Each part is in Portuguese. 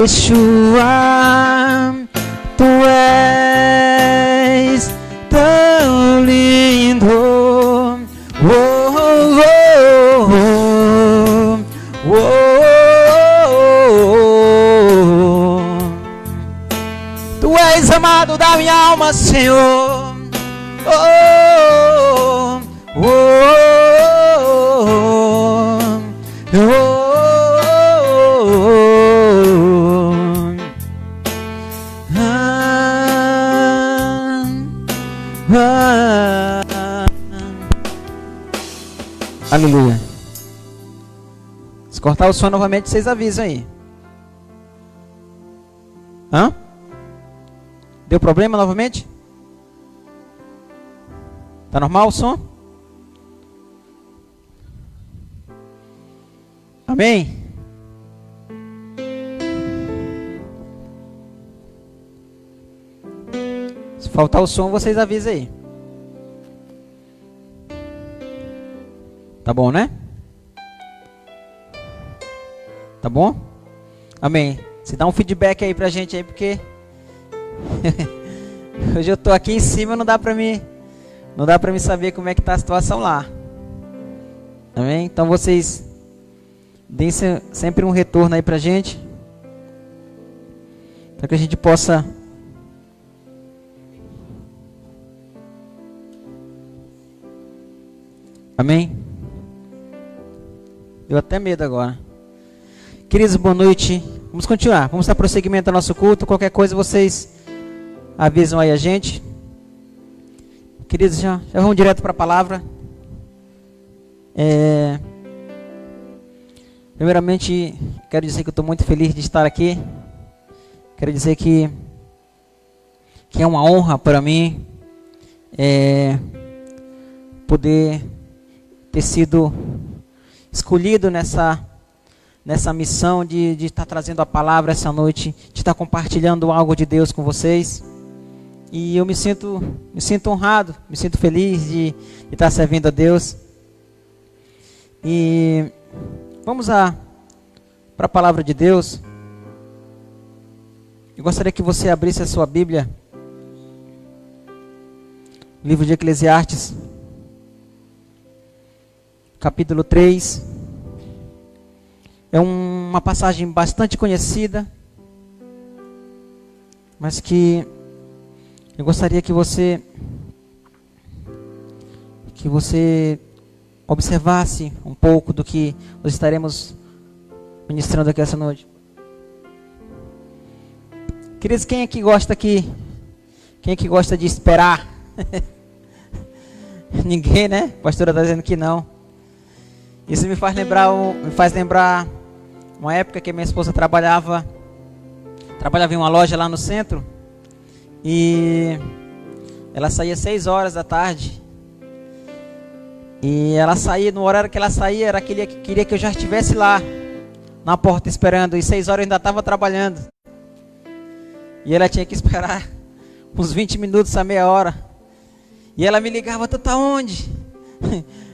Yeshua, tu és tão lindo. Oh, oh, oh, oh, oh. Tu és amado da minha alma, Senhor. Oh, oh, oh, oh, oh. Aleluia. Se cortar o som novamente, vocês avisam aí. Hã? Deu problema novamente? Tá normal o som? Amém? Se faltar o som, vocês avisam aí. Tá bom, né? Tá bom? Amém. Se dá um feedback aí pra gente aí, porque hoje eu tô aqui em cima, não dá pra mim saber como é que tá a situação lá. Amém? Então vocês deem sempre um retorno aí pra gente, para que a gente possa amém? Deu até medo agora. Queridos, boa noite. Vamos continuar. Vamos dar prosseguimento ao nosso culto. Qualquer coisa vocês avisam aí a gente. Queridos, já vamos direto para a palavra. Primeiramente, quero dizer que eu estou muito feliz de estar aqui. Quero dizer que é uma honra para mim poder ter sido escolhido nessa missão de estar trazendo a palavra essa noite, de estar compartilhando algo de Deus com vocês. E eu me sinto honrado, me sinto feliz de estar servindo a Deus. E vamos para a palavra de Deus. Eu gostaria que você abrisse a sua Bíblia, livro de Eclesiastes, capítulo 3, é uma passagem bastante conhecida, mas que eu gostaria que você observasse um pouco do que nós estaremos ministrando aqui essa noite. Queridos, quem é que gosta de esperar? Ninguém, né? A pastora está dizendo que não. Isso me faz lembrar uma época que minha esposa trabalhava em uma loja lá no centro, e ela saía 6 horas da tarde, e ela saía, no horário que ela saía, era queria que eu já estivesse lá na porta esperando, e 6 horas eu ainda estava trabalhando, e ela tinha que esperar uns 20 minutos a meia hora, e ela me ligava: tu tá onde?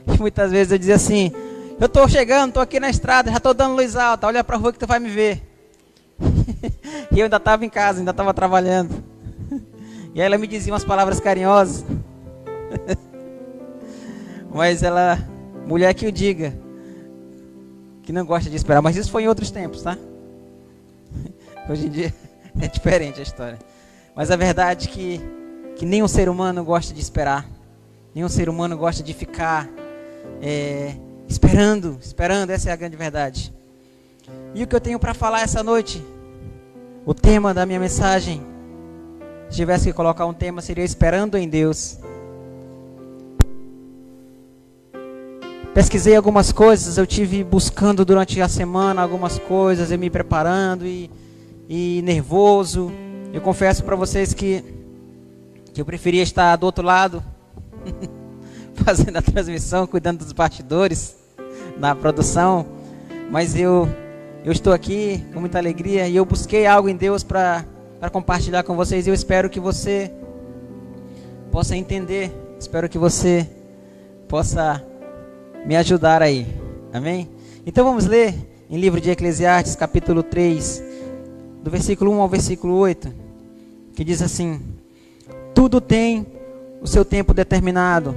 E muitas vezes eu dizia assim: eu tô chegando, tô aqui na estrada, já tô dando luz alta, olha pra rua que tu vai me ver. E eu ainda estava em casa, ainda estava trabalhando. E aí ela me dizia umas palavras carinhosas. Mas ela, mulher que o diga, que não gosta de esperar. Mas isso foi em outros tempos, tá? Hoje em dia é diferente a história. Mas a verdade é que nenhum ser humano gosta de esperar. Nenhum ser humano gosta de ficar esperando, essa é a grande verdade. E o que eu tenho para falar essa noite, o tema da minha mensagem, se tivesse que colocar um tema, seria esperando em Deus. Pesquisei algumas coisas, eu tive buscando durante a semana algumas coisas, eu me preparando e nervoso. Eu confesso para vocês que eu preferia estar do outro lado, fazendo a transmissão, cuidando dos bastidores, na produção, mas eu estou aqui com muita alegria e eu busquei algo em Deus para compartilhar com vocês, e eu espero que você possa entender, espero que você possa me ajudar aí, amém? Então vamos ler em livro de Eclesiastes, capítulo 3, do versículo 1 ao versículo 8, que diz assim: tudo tem o seu tempo determinado,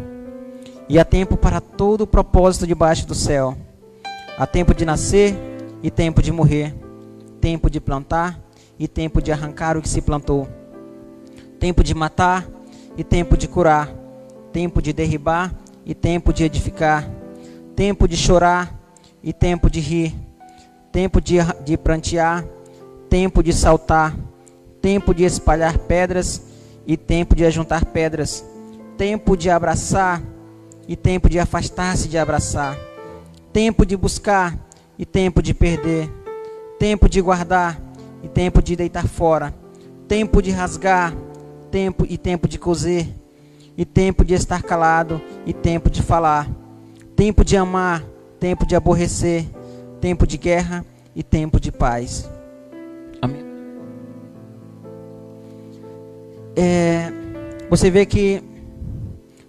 e há tempo para todo o propósito debaixo do céu. Há tempo de nascer e tempo de morrer, tempo de plantar e tempo de arrancar o que se plantou, tempo de matar e tempo de curar, tempo de derribar e tempo de edificar, tempo de chorar e tempo de rir, tempo de prantear, tempo de saltar, tempo de espalhar pedras e tempo de ajuntar pedras, tempo de abraçar e tempo de afastar-se de abraçar, tempo de buscar e tempo de perder, tempo de guardar e tempo de deitar fora, tempo de rasgar, tempo de coser, e tempo de estar calado e tempo de falar, tempo de amar, tempo de aborrecer, tempo de guerra e tempo de paz. Amém. Você vê que,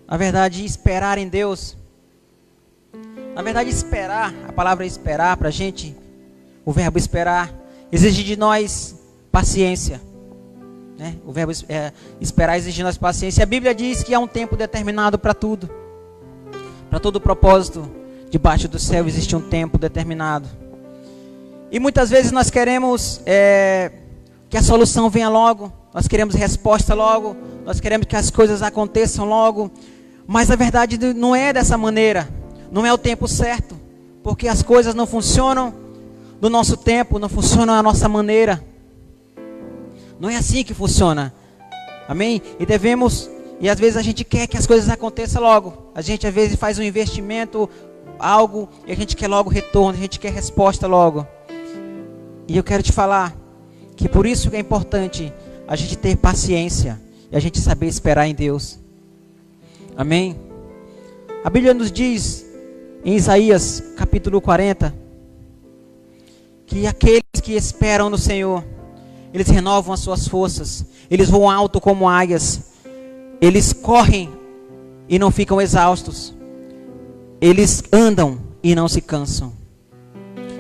na verdade, esperar em Deus, na verdade, esperar, a palavra esperar para a gente, o verbo esperar, exige de nós paciência, né? O verbo esperar exige de nós paciência. A Bíblia diz que há um tempo determinado para tudo, para todo propósito debaixo do céu existe um tempo determinado. E muitas vezes nós queremos que a solução venha logo, nós queremos resposta logo, nós queremos que as coisas aconteçam logo, mas a verdade não é dessa maneira, não é o tempo certo, porque as coisas não funcionam no nosso tempo, não funcionam à nossa maneira, não é assim que funciona, amém? E às vezes a gente quer que as coisas aconteçam logo, a gente às vezes faz um investimento, algo, e a gente quer logo retorno, a gente quer resposta logo. E eu quero te falar que por isso que é importante a gente ter paciência e a gente saber esperar em Deus. Amém? A Bíblia nos diz em Isaías capítulo 40 que aqueles que esperam no Senhor, eles renovam as suas forças, eles voam alto como águias, eles correm e não ficam exaustos, eles andam e não se cansam.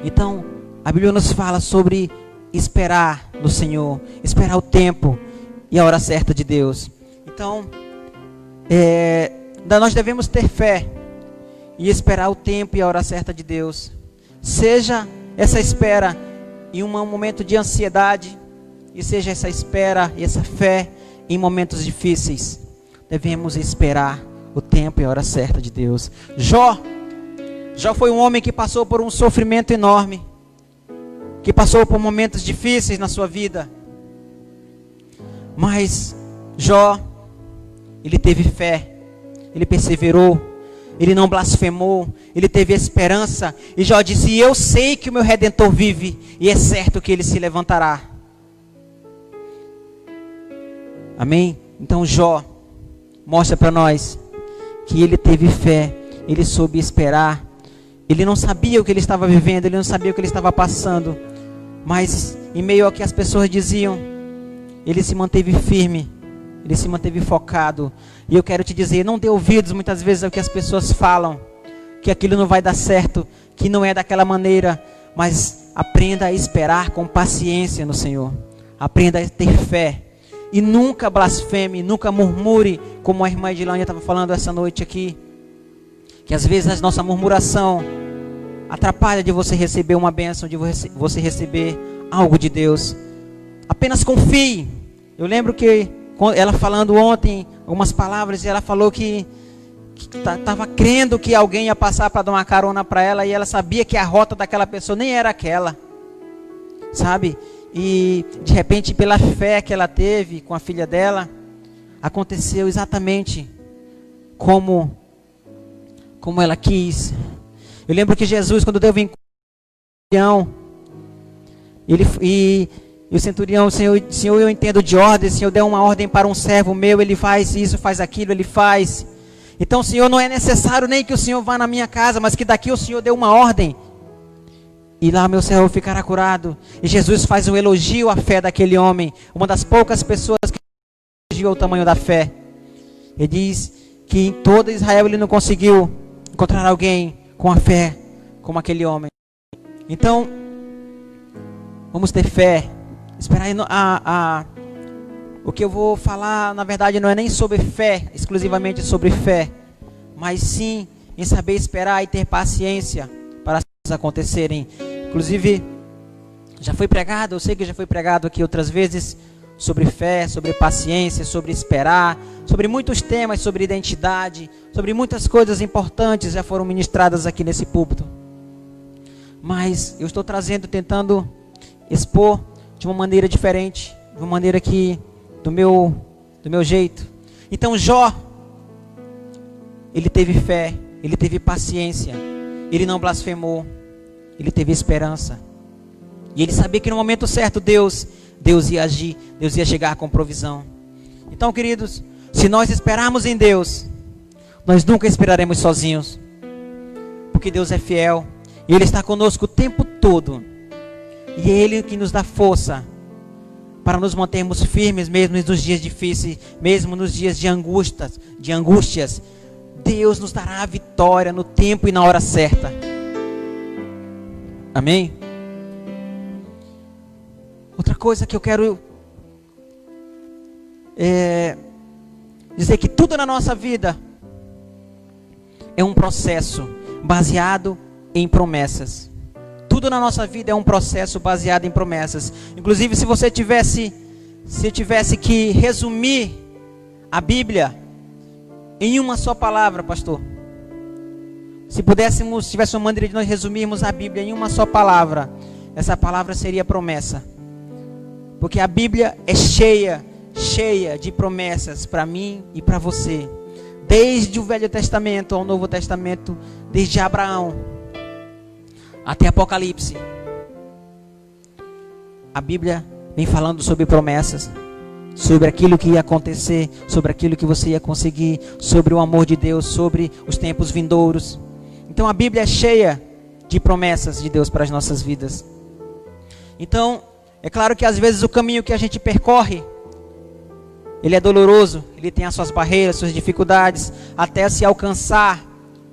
Então a Bíblia nos fala sobre esperar no Senhor, esperar o tempo e a hora certa de Deus. Então, nós devemos ter fé e esperar o tempo e a hora certa de Deus. Seja essa espera em um momento de ansiedade, e seja essa espera e essa fé em momentos difíceis. Devemos esperar o tempo e a hora certa de Deus. Jó foi um homem que passou por um sofrimento enorme, que passou por momentos difíceis na sua vida, mas Jó, ele teve fé, ele perseverou, ele não blasfemou, ele teve esperança, e Jó disse: eu sei que o meu Redentor vive, e é certo que ele se levantará. Amém? Então Jó mostra para nós que ele teve fé, ele soube esperar, ele não sabia o que ele estava vivendo, ele não sabia o que ele estava passando, mas em meio ao que as pessoas diziam, ele se manteve firme, ele se manteve focado. E eu quero te dizer, não dê ouvidos muitas vezes ao que as pessoas falam, que aquilo não vai dar certo, que não é daquela maneira, mas aprenda a esperar com paciência no Senhor, aprenda a ter fé, e nunca blasfeme, nunca murmure, como a irmã Edilânia estava falando essa noite aqui, que às vezes a nossa murmuração atrapalha de você receber uma bênção, de você receber algo de Deus. Apenas confie. Eu lembro que ela falando ontem algumas palavras, e ela falou que estava crendo que alguém ia passar para dar uma carona para ela, e ela sabia que a rota daquela pessoa nem era aquela, sabe? E de repente, pela fé que ela teve com a filha dela, aconteceu exatamente como ela quis. Eu lembro que Jesus, quando deu o centurião, e o centurião: Senhor, eu entendo de ordem, Senhor, deu uma ordem para um servo meu, ele faz isso, faz aquilo, ele faz. Então, Senhor, não é necessário nem que o Senhor vá na minha casa, mas que daqui o Senhor dê uma ordem, e lá meu servo ficará curado. E Jesus faz um elogio à fé daquele homem, uma das poucas pessoas que elogiou o tamanho da fé. Ele diz que em todo Israel ele não conseguiu encontrar alguém com a fé como aquele homem. Então, vamos ter fé, Esperar o que eu vou falar, na verdade, não é nem sobre fé, exclusivamente sobre fé, mas sim em saber esperar e ter paciência para as coisas acontecerem. Inclusive, já foi pregado, eu sei que já foi pregado aqui outras vezes, sobre fé, sobre paciência, sobre esperar, sobre muitos temas, sobre identidade, sobre muitas coisas importantes já foram ministradas aqui nesse púlpito. Mas eu estou tentando expor de uma maneira diferente, de uma maneira que do meu jeito. Então Jó, ele teve fé, ele teve paciência, ele não blasfemou, ele teve esperança. E ele sabia que no momento certo Deus ia agir, Deus ia chegar com provisão. Então, queridos, se nós esperarmos em Deus, nós nunca esperaremos sozinhos, porque Deus é fiel, e Ele está conosco o tempo todo, e é Ele que nos dá força para nos mantermos firmes, mesmo nos dias difíceis, mesmo nos dias de angústias. Deus nos dará a vitória no tempo e na hora certa. Amém? Outra coisa que eu quero dizer que tudo na nossa vida é um processo baseado em promessas. Tudo na nossa vida é um processo baseado em promessas. Inclusive, se eu tivesse que resumir a Bíblia em uma só palavra, pastor, se tivesse uma maneira de nós resumirmos a Bíblia em uma só palavra, essa palavra seria promessa. Porque a Bíblia é cheia de promessas para mim e para você. Desde o Velho Testamento ao Novo Testamento, desde Abraão até Apocalipse. A Bíblia vem falando sobre promessas, sobre aquilo que ia acontecer, sobre aquilo que você ia conseguir, sobre o amor de Deus, sobre os tempos vindouros. Então a Bíblia é cheia de promessas de Deus para as nossas vidas. Então, é claro que às vezes o caminho que a gente percorre, ele é doloroso, ele tem as suas barreiras, suas dificuldades, até se alcançar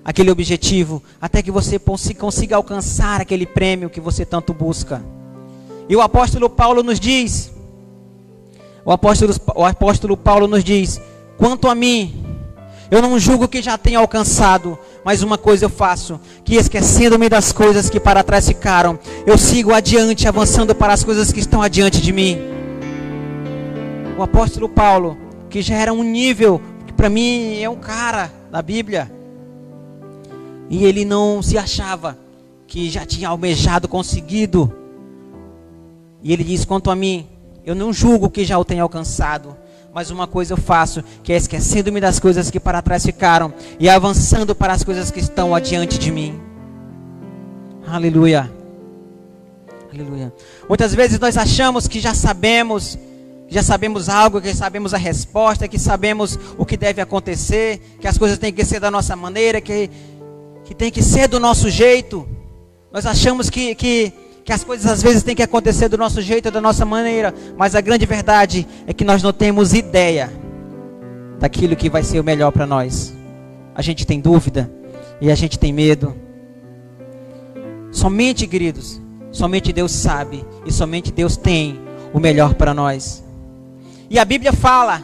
aquele objetivo, até que você consiga alcançar aquele prêmio que você tanto busca. E o apóstolo Paulo nos diz, quanto a mim, eu não julgo que já tenha alcançado, mas uma coisa eu faço, que esquecendo-me das coisas que para trás ficaram, eu sigo adiante, avançando para as coisas que estão adiante de mim. O apóstolo Paulo, que já era um nível, que para mim é um cara da Bíblia, e ele não se achava que já tinha almejado, conseguido. E ele diz, quanto a mim, eu não julgo que já o tenha alcançado, mas uma coisa eu faço, que é esquecendo-me das coisas que para trás ficaram e avançando para as coisas que estão adiante de mim. Aleluia. Aleluia. Muitas vezes nós achamos que já sabemos algo, que sabemos a resposta, que sabemos o que deve acontecer, que as coisas têm que ser da nossa maneira, que tem que ser do nosso jeito. Nós achamos que as coisas às vezes têm que acontecer do nosso jeito, da nossa maneira, mas a grande verdade é que nós não temos ideia daquilo que vai ser o melhor para nós. A gente tem dúvida e a gente tem medo. Somente, queridos, somente Deus sabe e somente Deus tem o melhor para nós. E a Bíblia fala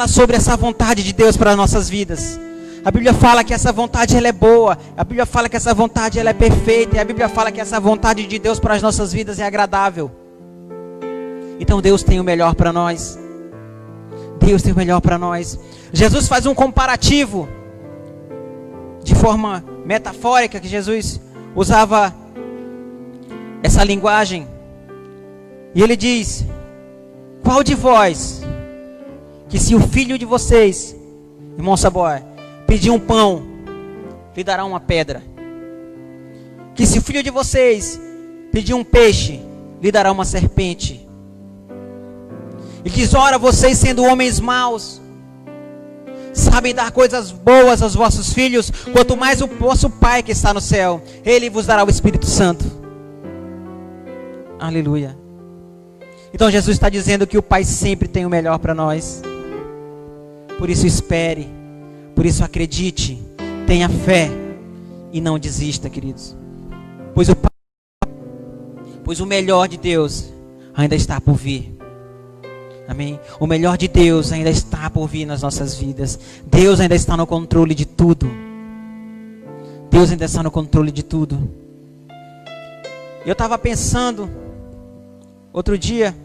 sobre essa vontade de Deus para as nossas vidas. A Bíblia fala que essa vontade ela é boa. A Bíblia fala que essa vontade ela é perfeita. E a Bíblia fala que essa vontade de Deus para as nossas vidas é agradável. Então Deus tem o melhor para nós. Deus tem o melhor para nós. Jesus faz um comparativo de forma metafórica, que Jesus usava essa linguagem. E ele diz, qual de vós, que se o filho de vocês, irmão Saboy, pedir um pão, lhe dará uma pedra? Que se o filho de vocês pedir um peixe, lhe dará uma serpente? E diz, ora, vocês sendo homens maus, sabem dar coisas boas aos vossos filhos, quanto mais o vosso Pai que está no céu, Ele vos dará o Espírito Santo. Aleluia. Então Jesus está dizendo que o Pai sempre tem o melhor para nós. Por isso espere, por isso acredite, tenha fé e não desista, queridos. Pois o melhor de Deus ainda está por vir. Amém? O melhor de Deus ainda está por vir nas nossas vidas. Deus ainda está no controle de tudo. Deus ainda está no controle de tudo. Eu estava pensando outro dia,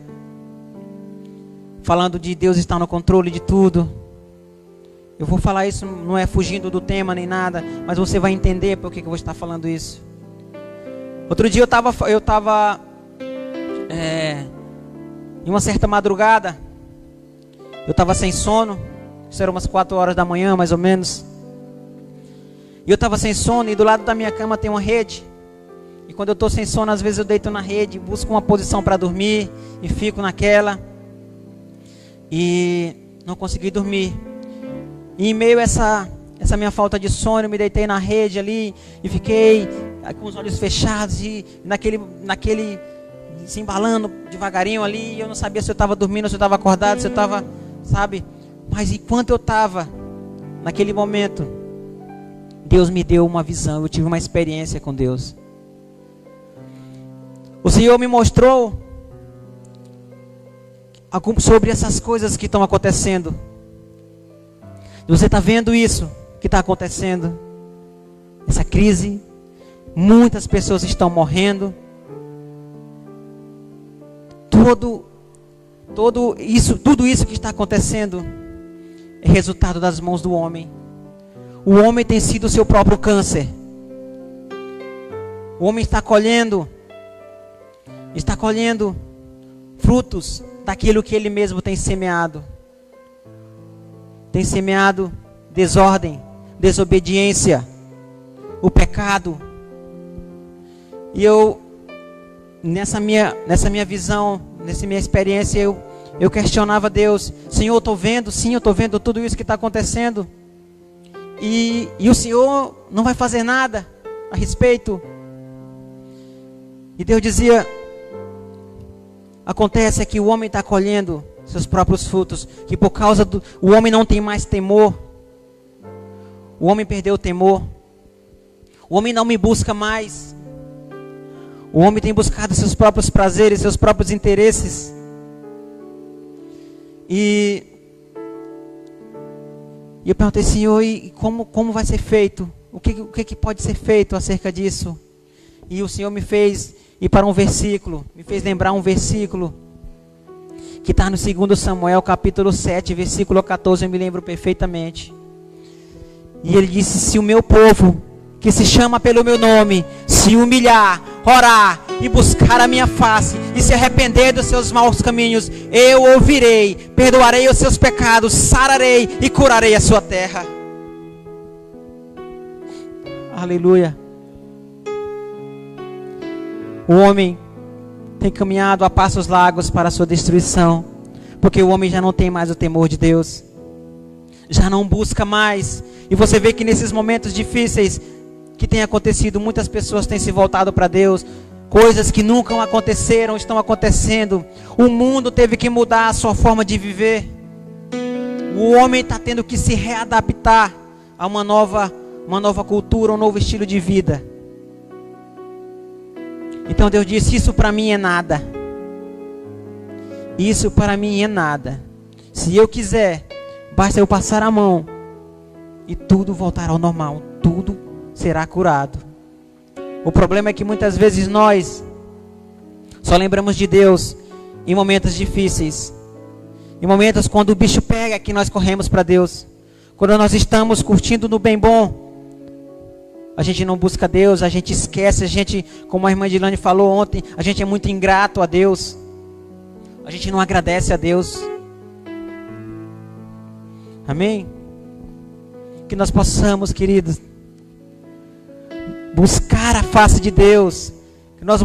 falando de Deus estar no controle de tudo. Eu vou falar isso, não é fugindo do tema nem nada, mas você vai entender por que eu vou estar falando isso. Outro dia eu estava em uma certa madrugada, eu estava sem sono, isso era umas 4 horas da manhã mais ou menos. E eu estava sem sono e do lado da minha cama tem uma rede. E quando eu estou sem sono, às vezes eu deito na rede, busco uma posição para dormir e fico naquela. E não consegui dormir. E em meio a essa minha falta de sono, eu me deitei na rede ali e fiquei com os olhos fechados e naquele se embalando devagarinho ali. E eu não sabia se eu estava dormindo, se eu estava acordado, se eu estava, sabe? Mas enquanto eu estava naquele momento, Deus me deu uma visão, eu tive uma experiência com Deus. O Senhor me mostrou sobre essas coisas que estão acontecendo. Você está vendo isso que está acontecendo? Essa crise, muitas pessoas estão morrendo. Tudo isso que está acontecendo é resultado das mãos do homem. O homem tem sido o seu próprio câncer. O homem está colhendo frutos daquilo que ele mesmo tem semeado. Tem semeado desordem, desobediência, o pecado. E eu, nessa minha visão, nessa minha experiência, eu questionava Deus. Senhor, eu estou vendo, sim, eu estou vendo tudo isso que está acontecendo. E o Senhor não vai fazer nada a respeito. E Deus dizia: acontece é que o homem está colhendo seus próprios frutos, que por causa o homem não tem mais temor. O homem perdeu o temor. O homem não me busca mais. O homem tem buscado seus próprios prazeres, seus próprios interesses. E eu perguntei: Senhor, e como vai ser feito? O que pode ser feito acerca disso? E o Senhor me fez ir para um versículo, me fez lembrar um versículo que está no 2 Samuel capítulo 7, versículo 14, eu me lembro perfeitamente. E ele disse: se o meu povo, que se chama pelo meu nome, se humilhar, orar e buscar a minha face e se arrepender dos seus maus caminhos, eu ouvirei, perdoarei os seus pecados, sararei e curarei a sua terra. Aleluia. O homem tem caminhado a passos largos para a sua destruição, porque o homem já não tem mais o temor de Deus, já não busca mais. E você vê que nesses momentos difíceis que tem acontecido, muitas pessoas têm se voltado para Deus. Coisas que nunca aconteceram estão acontecendo. O mundo teve que mudar a sua forma de viver. O homem está tendo que se readaptar a uma nova cultura, um novo estilo de vida. Então Deus disse: isso para mim é nada. Isso para mim é nada. Se eu quiser, basta eu passar a mão e tudo voltará ao normal. Tudo será curado. O problema é que muitas vezes nós só lembramos de Deus em momentos difíceis. Em momentos quando o bicho pega, que nós corremos para Deus. Quando nós estamos curtindo no bem bom, a gente não busca Deus, a gente esquece, a gente, como a irmã Dilane falou ontem, a gente é muito ingrato a Deus. A gente não agradece a Deus. Amém? Que nós possamos, queridos, buscar a face de Deus. Que nós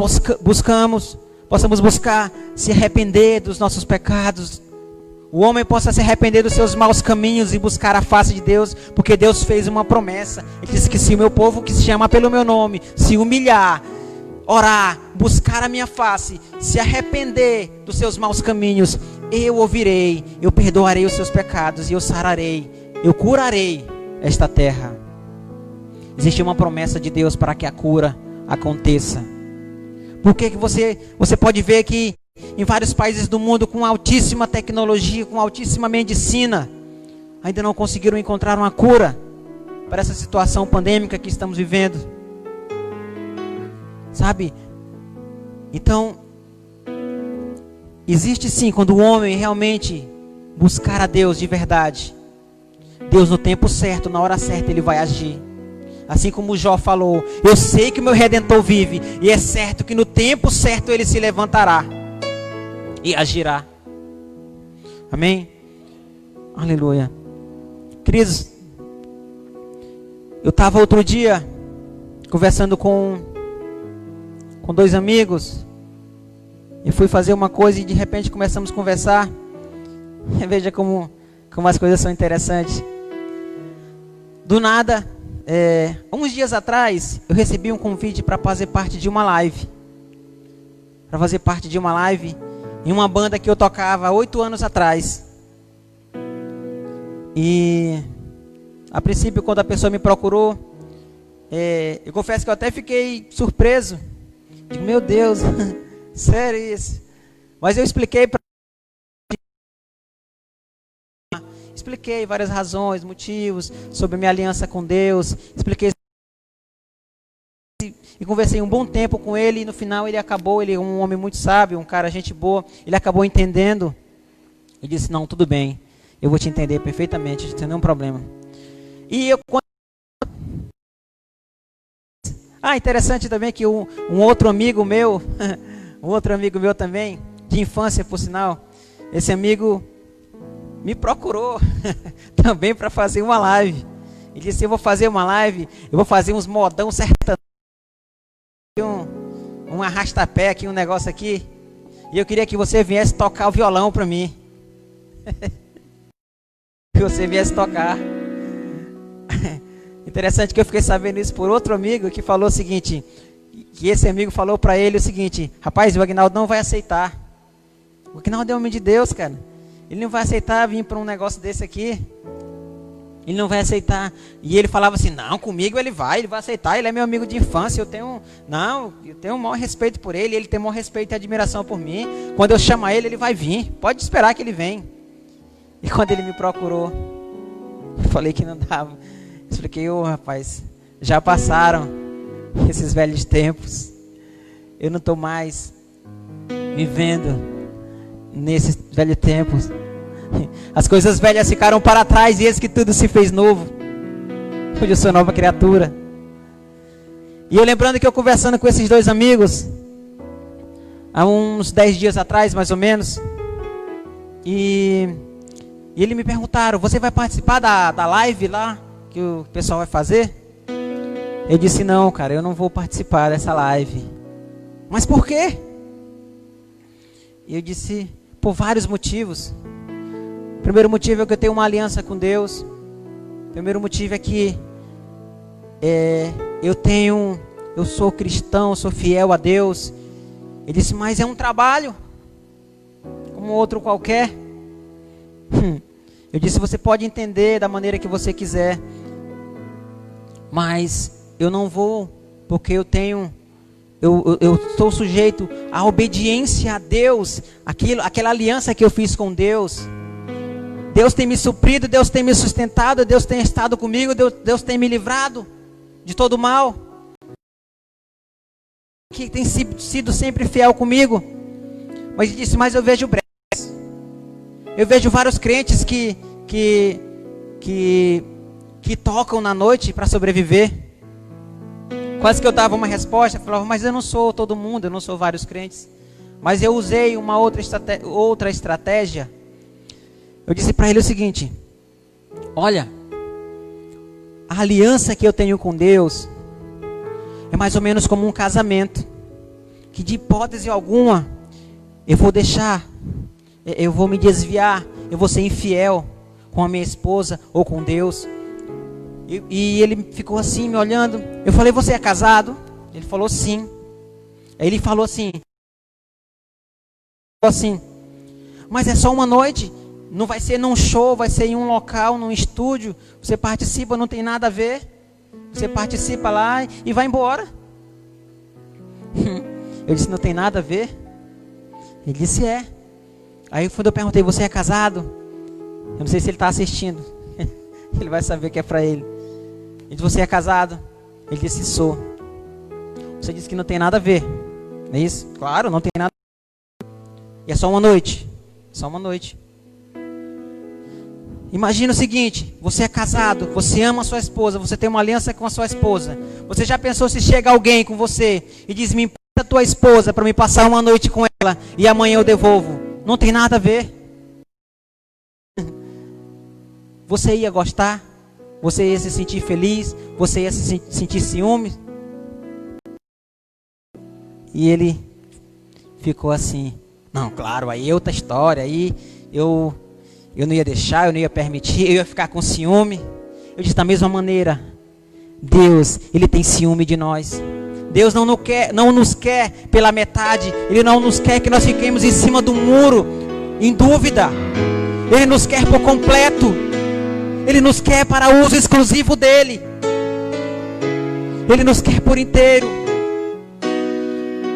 possamos buscar se arrepender dos nossos pecados. O homem possa se arrepender dos seus maus caminhos e buscar a face de Deus, porque Deus fez uma promessa. Ele disse que se o meu povo, que se chama pelo meu nome, se humilhar, orar, buscar a minha face, se arrepender dos seus maus caminhos, eu ouvirei, eu perdoarei os seus pecados e eu sararei, eu curarei esta terra. Existe uma promessa de Deus para que a cura aconteça. Porque que você pode ver que em vários países do mundo com altíssima tecnologia, com altíssima medicina, ainda não conseguiram encontrar uma cura para essa situação pandêmica que estamos vivendo. Sabe? Então, existe sim, quando o homem realmente buscar a Deus de verdade, Deus no tempo certo, na hora certa, Ele vai agir. Assim como Jó falou, eu sei que o meu Redentor vive, e é certo que no tempo certo Ele se levantará e agirá. Amém? Aleluia. Queridos, eu estava outro dia conversando com dois amigos, e fui fazer uma coisa e de repente começamos a conversar. Veja como as coisas são interessantes. Do nada, uns dias atrás, eu recebi um convite para fazer parte de uma live. Para fazer parte de uma live em uma banda que eu tocava 8 anos atrás. E a princípio, quando a pessoa me procurou, eu confesso que eu até fiquei surpreso. Digo, meu Deus, sério isso? Mas eu expliquei várias razões, motivos sobre minha aliança com Deus. Expliquei e conversei um bom tempo com ele. E no final ele é um homem muito sábio, um cara gente boa. Ele acabou entendendo e disse, não, tudo bem, eu vou te entender perfeitamente, não tem nenhum problema. E eu... interessante também que um outro amigo meu, também, de infância por sinal, esse amigo me procurou também para fazer uma live. Ele disse, eu vou fazer uma live, eu vou fazer uns modão sertanejo, um arrastapé aqui, um negócio aqui, e eu queria que você viesse tocar o violão para mim. Que você viesse tocar. Interessante que eu fiquei sabendo isso por outro amigo que falou o seguinte, que esse amigo falou para ele o seguinte, rapaz, o Agnaldo não vai aceitar. O Agnaldo é homem de Deus, cara. Ele não vai aceitar vir para um negócio desse aqui. Ele não vai aceitar. E ele falava assim, não, comigo ele vai aceitar, ele é meu amigo de infância, eu tenho o maior respeito por ele, ele tem o maior respeito e admiração por mim. Quando eu chamar ele, ele vai vir, pode esperar que ele venha. E quando ele me procurou, eu falei que não dava. Expliquei, rapaz, já passaram esses velhos tempos. Eu não estou mais vivendo nesses velhos tempos. As coisas velhas ficaram para trás e eis que tudo se fez novo. Hoje eu sou nova criatura. E eu lembrando que eu conversando com esses dois amigos há uns 10 dias atrás, mais ou menos, e eles me perguntaram, você vai participar da live lá que o pessoal vai fazer? Eu disse, não, cara, eu não vou participar dessa live. Mas por quê? E eu disse, por vários motivos. O primeiro motivo é que eu tenho uma aliança com Deus. O primeiro motivo é que eu sou cristão, sou fiel a Deus. Ele disse, mas é um trabalho como outro qualquer. Eu disse, você pode entender da maneira que você quiser, mas eu não vou, porque eu estou sujeito à obediência a Deus, aquela aliança que eu fiz com Deus. Deus tem me suprido, Deus tem me sustentado, Deus tem estado comigo, Deus tem me livrado de todo mal, que tem sido sempre fiel comigo. Mas ele disse, mas eu vejo brechas, eu vejo vários crentes que tocam na noite para sobreviver. Quase que eu dava uma resposta, eu falava, mas eu não sou todo mundo, eu não sou vários crentes. Mas eu usei uma outra estratégia. Eu disse para ele o seguinte, olha, a aliança que eu tenho com Deus é mais ou menos como um casamento, que de hipótese alguma eu vou eu vou me desviar, eu vou ser infiel com a minha esposa ou com Deus. E ele ficou assim me olhando. Eu falei, você é casado? Ele falou sim. Aí ele falou assim, mas é só uma noite, não vai ser num show, vai ser em um local, num estúdio, você participa, não tem nada a ver, você participa lá e vai embora. Eu disse, não tem nada a ver? Ele disse, é. Aí quando eu perguntei, você é casado? Eu não sei se ele está assistindo. Ele vai saber que é para ele. Ele disse, você é casado? Ele disse, sou. Você disse que não tem nada a ver. Não é isso? Claro, não tem nada a ver. E é só uma noite. Só uma noite. Imagina o seguinte, você é casado, você ama a sua esposa, você tem uma aliança com a sua esposa. Você já pensou se chega alguém com você e diz, me empresta a tua esposa para me passar uma noite com ela e amanhã eu devolvo? Não tem nada a ver. Você ia gostar? Você ia se sentir feliz? Você ia se sentir ciúme? E ele ficou assim, não, claro, aí é outra história, aí eu não ia deixar, eu não ia permitir, eu ia ficar com ciúme. Eu disse, da mesma maneira, Deus, Ele tem ciúme de nós. Deus não nos quer pela metade. Ele não nos quer que nós fiquemos em cima do muro, em dúvida. Ele nos quer por completo. Ele nos quer para uso exclusivo dEle. Ele nos quer por inteiro.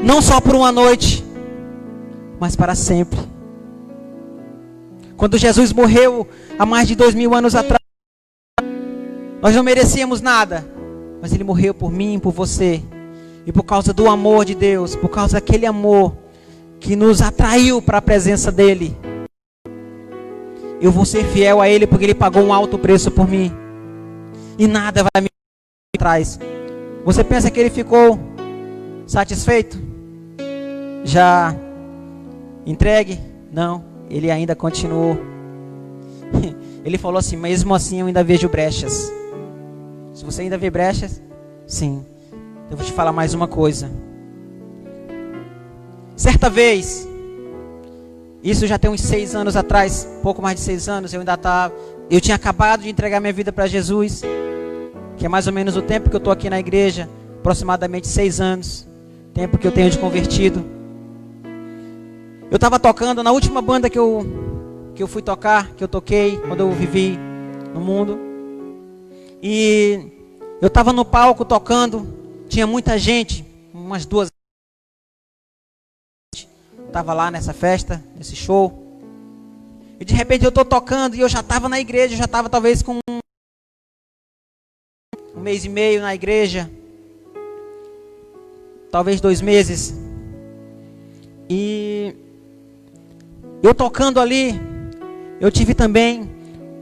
Não só por uma noite, mas para sempre. Quando Jesus morreu há mais de 2000 anos atrás, nós não merecíamos nada, mas Ele morreu por mim, por você. E por causa do amor de Deus, por causa daquele amor que nos atraiu para a presença dEle, eu vou ser fiel a Ele, porque Ele pagou um alto preço por mim. E nada vai me atrás. Você pensa que Ele ficou satisfeito? Já entregue? Não. Ele ainda continuou. Ele falou assim, mesmo assim eu ainda vejo brechas. Se você ainda vê brechas, sim. Eu vou te falar mais uma coisa. Certa vez, isso já tem uns 6 anos atrás, pouco mais de 6 anos, eu tinha acabado de entregar minha vida para Jesus, que é mais ou menos o tempo que eu estou aqui na igreja, aproximadamente 6 anos, tempo que eu tenho de convertido. Eu estava tocando na última banda que eu fui tocar, que eu toquei quando eu vivi no mundo. E eu estava no palco tocando, tinha muita gente, umas 2. Estava lá nessa festa, nesse show. E de repente eu estou tocando e eu já estava na igreja, já estava talvez com 1 mês e meio na igreja. Talvez 2 meses. E eu tocando ali, eu tive também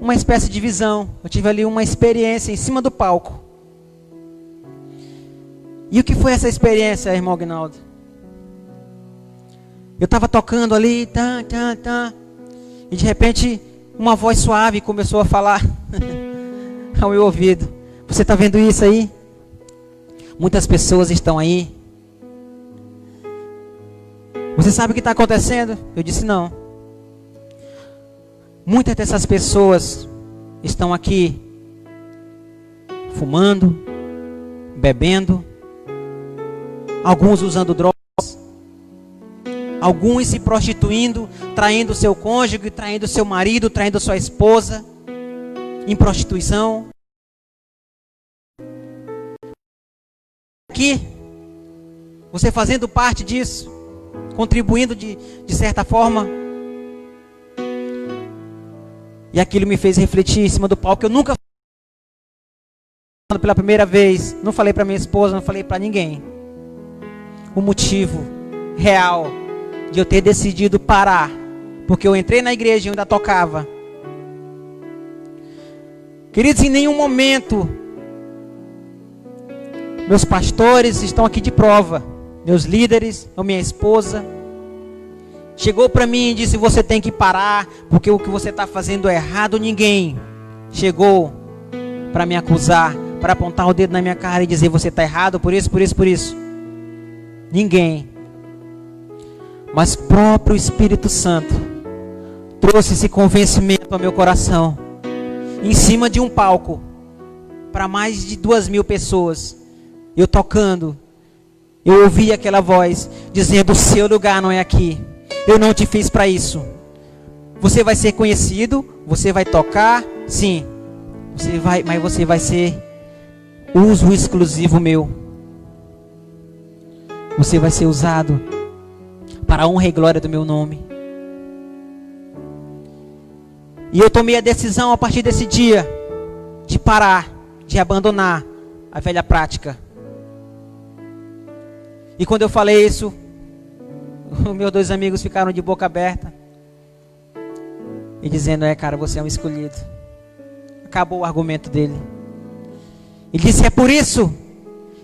uma espécie de visão. Eu tive ali uma experiência em cima do palco. E o que foi essa experiência, irmão Aguinaldo? Eu estava tocando ali, e de repente uma voz suave começou a falar ao meu ouvido. Você está vendo isso aí? Muitas pessoas estão aí. Você sabe o que está acontecendo? Eu disse não. Muitas dessas pessoas estão aqui fumando, bebendo, alguns usando drogas, alguns se prostituindo, traindo seu cônjuge, traindo seu marido, traindo sua esposa, em prostituição. Aqui, você fazendo parte disso, contribuindo de certa forma. E aquilo me fez refletir em cima do palco. Eu nunca falei pela primeira vez, não falei para minha esposa, não falei para ninguém. O motivo real de eu ter decidido parar, porque eu entrei na igreja e eu ainda tocava. Queridos, em nenhum momento, meus pastores estão aqui de prova, meus líderes, ou minha esposa, chegou para mim e disse, você tem que parar, porque o que você está fazendo é errado. Ninguém chegou para me acusar, para apontar o dedo na minha cara e dizer, você está errado por isso, por isso, por isso. Ninguém. Mas próprio Espírito Santo trouxe esse convencimento ao meu coração, em cima de um palco, para mais de 2.000 pessoas, eu tocando, eu ouvi aquela voz, dizendo, o seu lugar não é aqui. Eu não te fiz para isso. Você vai ser conhecido, você vai tocar, sim. Mas você vai ser uso exclusivo meu. Você vai ser usado para a honra e glória do meu nome. E eu tomei a decisão a partir desse dia de parar, de abandonar a velha prática. E quando eu falei isso, os meus 2 amigos ficaram de boca aberta e dizendo: cara, você é um escolhido. Acabou o argumento dele. Ele disse: é por isso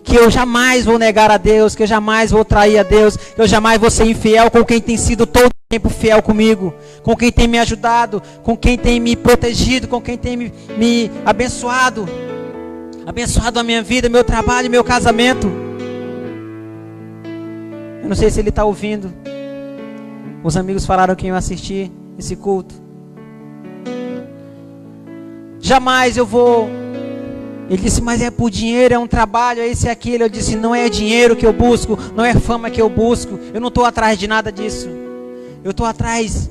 que eu jamais vou negar a Deus, que eu jamais vou trair a Deus, que eu jamais vou ser infiel com quem tem sido todo o tempo fiel comigo, com quem tem me ajudado, com quem tem me protegido, com quem tem me abençoado a minha vida, meu trabalho, meu casamento. Eu não sei se ele está ouvindo. Os amigos falaram que iam assistir esse culto. Jamais eu vou... Ele disse: mas é por dinheiro, é um trabalho, é isso e aquilo. Eu disse: não é dinheiro que eu busco, não é fama que eu busco. Eu não estou atrás de nada disso. Eu estou atrás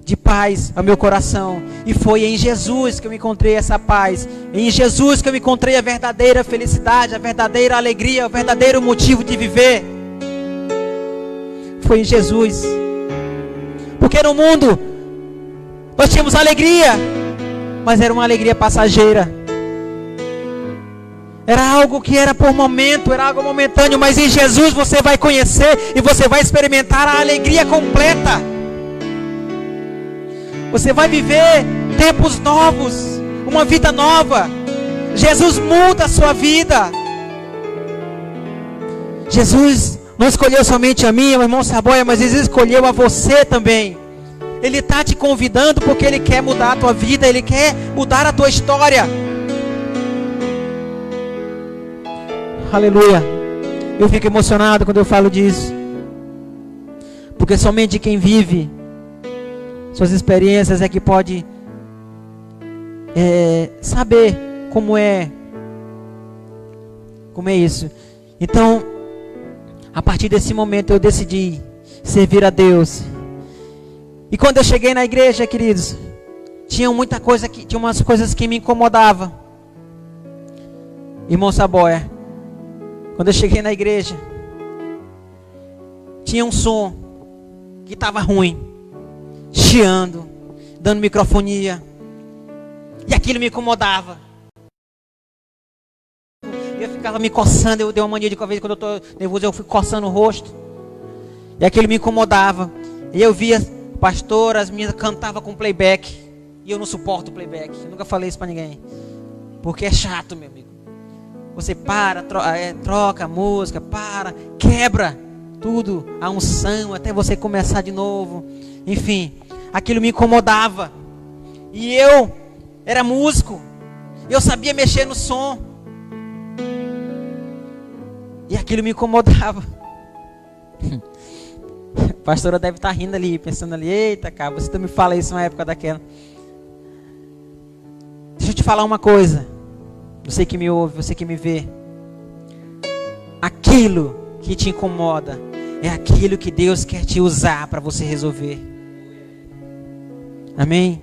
de paz ao meu coração. E foi em Jesus que eu encontrei essa paz. Em Jesus que eu encontrei a verdadeira felicidade, a verdadeira alegria, o verdadeiro motivo de viver. Foi em Jesus. Porque no mundo nós tínhamos alegria, mas era uma alegria passageira. Era algo que era por momento, era algo momentâneo. Mas em Jesus você vai conhecer e você vai experimentar a alegria completa. Você vai viver tempos novos, uma vida nova. Jesus muda a sua vida. Jesus não escolheu somente a mim, o irmão Saboia, mas Ele escolheu a você também. Ele está te convidando porque Ele quer mudar a tua vida, Ele quer mudar a tua história. Aleluia. Eu fico emocionado quando eu falo disso. Porque somente quem vive suas experiências é que pode saber como é isso. Então, a partir desse momento eu decidi servir a Deus. E quando eu cheguei na igreja, queridos, tinha umas coisas que me incomodavam. Irmão Saboia, quando eu cheguei na igreja, tinha um som que estava ruim, chiando, dando microfonia, e aquilo me incomodava. Eu ficava me coçando, eu dei uma mania de quando eu estou nervoso, eu fico coçando o rosto, e aquilo me incomodava. E eu via pastoras, as minhas cantavam com playback, e eu não suporto playback. Eu nunca falei isso para ninguém, porque é chato, meu amigo. Você para, troca a música, quebra tudo, a unção, até você começar de novo. Enfim, aquilo me incomodava. E eu era músico, eu sabia mexer no som, e aquilo me incomodava. A pastora deve estar rindo ali, pensando ali: eita, cara, você também fala isso na época daquela. Deixa eu te falar uma coisa. Você que me ouve, você que me vê. Aquilo que te incomoda é aquilo que Deus quer te usar para você resolver. Amém?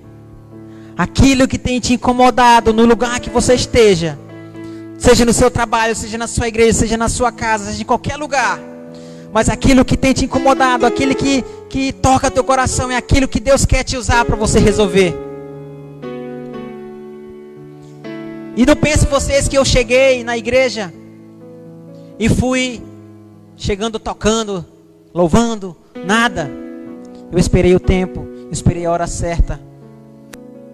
Aquilo que tem te incomodado no lugar que você esteja, seja no seu trabalho, seja na sua igreja, seja na sua casa, seja em qualquer lugar. Mas aquilo que tem te incomodado, aquilo que toca teu coração, é aquilo que Deus quer te usar para você resolver. E não pense vocês que eu cheguei na igreja e fui chegando, tocando, louvando, nada. Eu esperei o tempo, eu esperei a hora certa.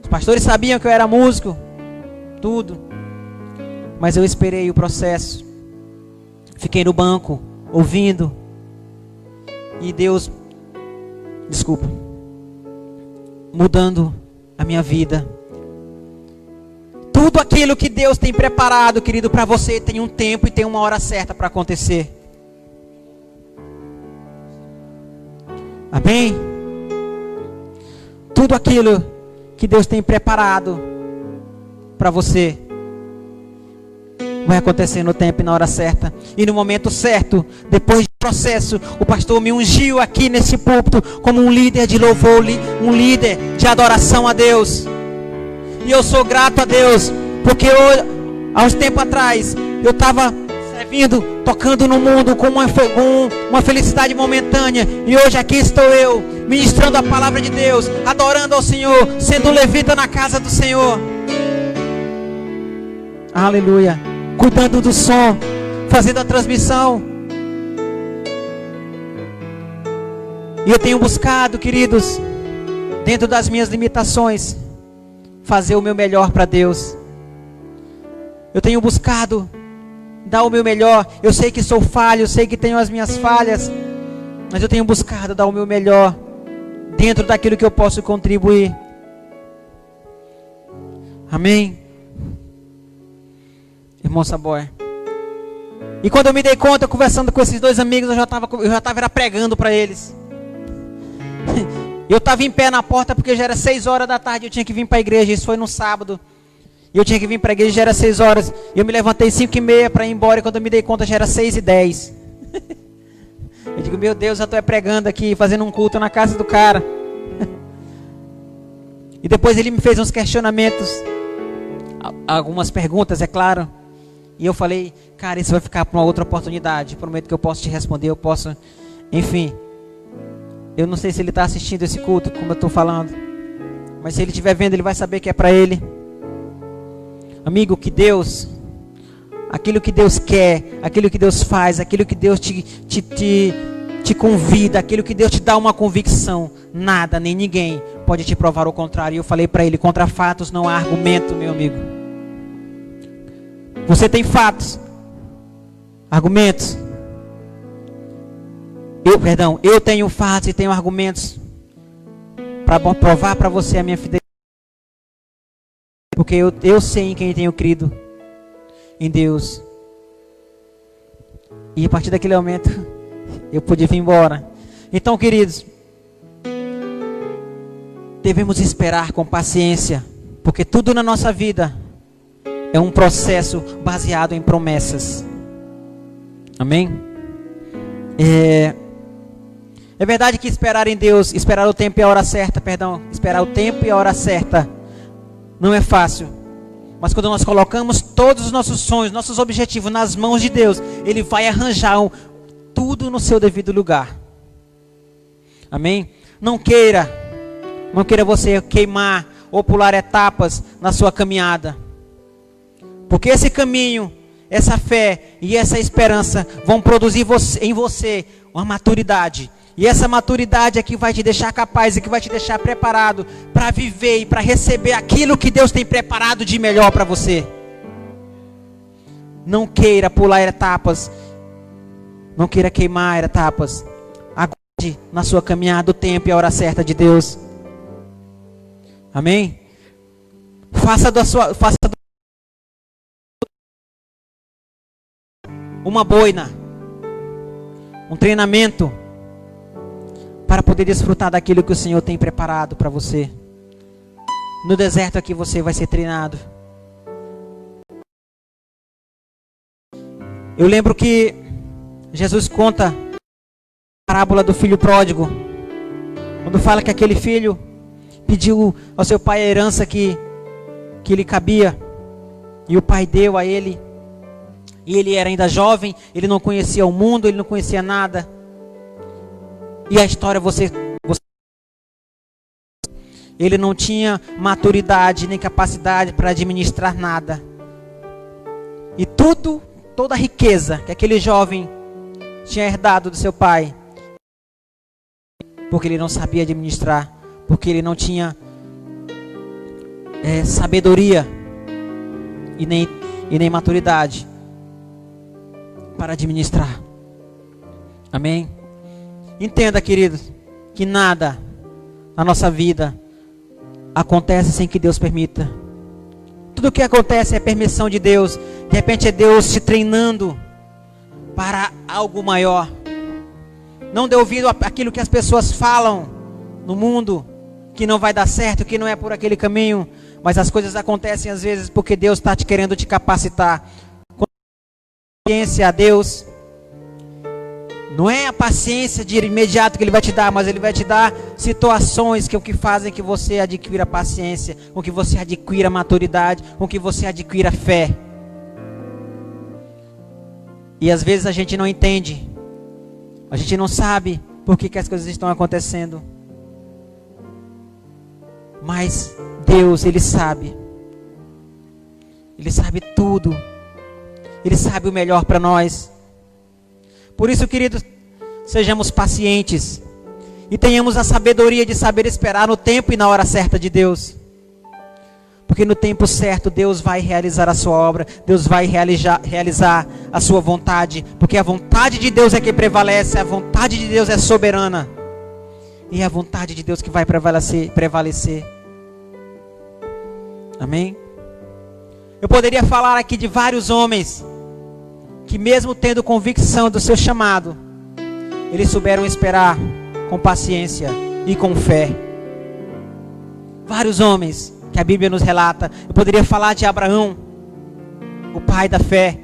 Os pastores sabiam que eu era músico, tudo. Mas eu esperei o processo. Fiquei no banco, ouvindo. E Deus, mudando a minha vida. Tudo aquilo que Deus tem preparado, querido, para você tem um tempo e tem uma hora certa para acontecer. Amém? Tudo aquilo que Deus tem preparado para você vai acontecer no tempo e na hora certa. E no momento certo, depois do processo, o pastor me ungiu aqui nesse púlpito como um líder de louvor, um líder de adoração a Deus. E eu sou grato a Deus, porque há uns tempos atrás eu estava vindo, tocando no mundo com uma felicidade momentânea. E hoje aqui estou eu, ministrando a palavra de Deus, adorando ao Senhor, sendo levita na casa do Senhor. Aleluia. Cuidando do som, fazendo a transmissão. E eu tenho buscado, queridos, dentro das minhas limitações, fazer o meu melhor para Deus. Eu tenho buscado dar o meu melhor. Eu sei que sou falho, eu sei que tenho as minhas falhas, mas eu tenho buscado dar o meu melhor dentro daquilo que eu posso contribuir. Amém? Irmão Saboia. E quando eu me dei conta, conversando com esses dois amigos, eu já estava pregando para eles. Eu estava em pé na porta porque já era 6 horas da tarde, eu tinha que vir para a igreja. Isso foi no sábado. E eu tinha que vir para a igreja, já era 6 horas. E eu me levantei 5h30 para ir embora. E quando eu me dei conta, já era 6h10. Eu digo, meu Deus, eu estou pregando aqui, fazendo um culto na casa do cara. E depois ele me fez uns questionamentos, algumas perguntas, é claro. E eu falei, cara, isso vai ficar para uma outra oportunidade. Prometo que eu posso te responder, eu posso. Enfim, eu não sei se ele está assistindo esse culto, como eu estou falando. Mas se ele estiver vendo, ele vai saber que é para ele. Amigo, que Deus, aquilo que Deus quer, aquilo que Deus faz, aquilo que Deus te convida, aquilo que Deus te dá uma convicção, nada, nem ninguém pode te provar o contrário. E eu falei para ele, contra fatos não há argumento, meu amigo. Você tem fatos, argumentos. Eu tenho fatos e tenho argumentos para provar para você a minha fidelidade. Porque eu sei em quem tenho crido, em Deus. E a partir daquele momento, eu pude vir embora. Então, queridos, devemos esperar com paciência, porque tudo na nossa vida é um processo baseado em promessas. Amém? É verdade que esperar em Deus, esperar o tempo e a hora certa, esperar o tempo e a hora certa não é fácil. Mas quando nós colocamos todos os nossos sonhos, nossos objetivos nas mãos de Deus, Ele vai arranjar tudo no seu devido lugar. Amém? Não queira você queimar ou pular etapas na sua caminhada. Porque esse caminho, essa fé e essa esperança vão produzir em você uma maturidade. E essa maturidade é que vai te deixar capaz e que vai te deixar preparado para viver e para receber aquilo que Deus tem preparado de melhor para você. Não queira pular etapas. Não queira queimar etapas. Aguarde na sua caminhada o tempo e a hora certa de Deus. Amém? Faça uma boina, um treinamento para poder desfrutar daquilo que o Senhor tem preparado para você. No deserto aqui você vai ser treinado. Eu lembro que Jesus conta a parábola do filho pródigo, quando fala que aquele filho pediu ao seu pai a herança que lhe cabia, e o pai deu a ele. E ele era ainda jovem, ele não conhecia o mundo, ele não conhecia nada. E a história ele não tinha maturidade nem capacidade para administrar nada. E toda a riqueza que aquele jovem tinha herdado do seu pai, porque ele não sabia administrar, porque ele não tinha sabedoria e nem maturidade para administrar. Amém? Entenda, queridos, que nada na nossa vida acontece sem que Deus permita. Tudo o que acontece é permissão de Deus. De repente é Deus te treinando para algo maior. Não dê ouvido àquilo que as pessoas falam no mundo, que não vai dar certo, que não é por aquele caminho. Mas as coisas acontecem às vezes porque Deus está querendo te capacitar. Com paciência a Deus, não é a paciência de imediato que Ele vai te dar, mas Ele vai te dar situações que fazem que você adquira paciência, com que você adquira maturidade, com que você adquira fé. E às vezes a gente não entende. A gente não sabe por que as coisas estão acontecendo. Mas Deus, Ele sabe. Ele sabe tudo. Ele sabe o melhor para nós. Por isso, queridos, sejamos pacientes. E tenhamos a sabedoria de saber esperar no tempo e na hora certa de Deus. Porque no tempo certo Deus vai realizar a sua obra. Deus vai realizar a sua vontade. Porque a vontade de Deus é que prevalece. A vontade de Deus é soberana. E é a vontade de Deus que vai prevalecer. Amém? Eu poderia falar aqui de vários homens que mesmo tendo convicção do seu chamado, eles souberam esperar com paciência e com fé. Vários homens que a Bíblia nos relata. Eu poderia falar de Abraão, o pai da fé,